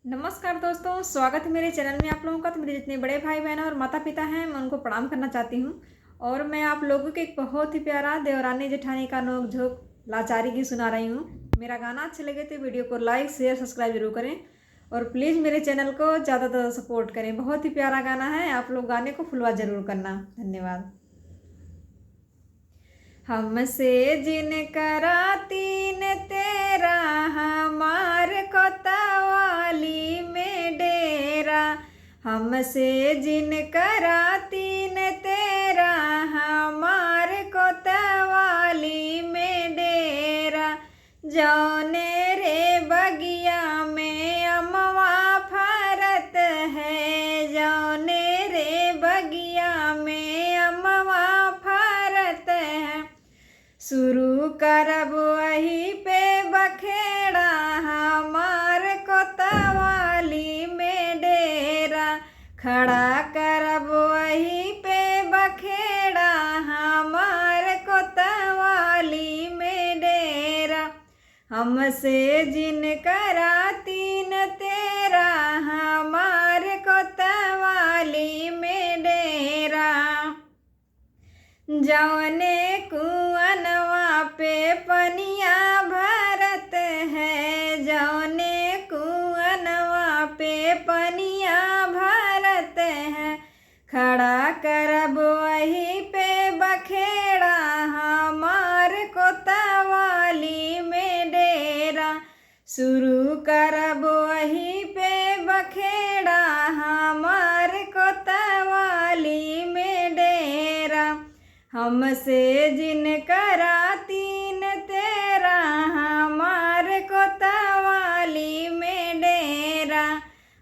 नमस्कार दोस्तों, स्वागत है मेरे चैनल में आप लोगों का। तो मेरे जितने बड़े भाई बहन और माता पिता हैं, मैं उनको प्रणाम करना चाहती हूँ। और मैं आप लोगों को एक बहुत ही प्यारा देवरानी जेठानी का नोक झोंक लाचारी गीत सुना रही हूँ। मेरा गाना अच्छा लगे तो वीडियो को लाइक शेयर सब्सक्राइब जरूर करें और प्लीज़ मेरे चैनल को ज़्यादा ज़्यादा सपोर्ट करें। बहुत ही प्यारा गाना है, आप लोग गाने को फुलवा ज़रूर करना। धन्यवाद। हमसे जिनकरा तीन तेरा हमार कोतवाली में डेरा। हमसे जिनकरा तीन तेरा हमार कोतवाली में डेरा। जौने रे बगिया में अमवा फरत है, जौने रे बगिया में अमवा फरत है। शुरू करब वही पे बखेड़ा हमार कोतवाली में डेरा। खड़ा करब वही पे बखेड़ा हमार कोतवाली में डेरा। हमसे जिनकरा तीन तेरा हमार कोतवाली में डेरा। जौने कुआनवा पे पनिया भरत है, जौने कुआनवा पे पनिया भरत है। खड़ा करब वही पे बखेड़ा हमार कोतवाली में डेरा। शुरू करब वही पे बखेड़ा हमार कोतवाली में डेरा। हमसे जिनकरा तीन तेरा हमार कोतवाली में डेरा।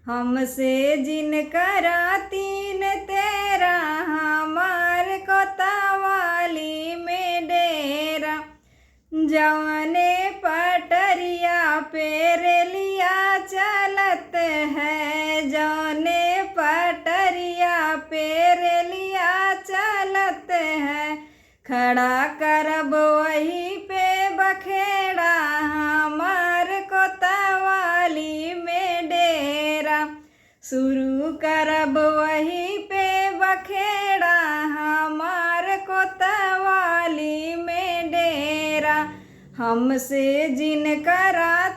हमसे जिनकरा तीन तेरा हमार कोतवाली में डेरा। जौने पटरिया पे रेलिया चलत है, जौने पटरिया पे रेलिया चलत है। खड़ा करब वही पे बखेड़ा हमार कोतवाली में डेरा। शुरू करब वही पे बखेड़ा हमार कोतवाली में डेरा। हमसे जिनकरा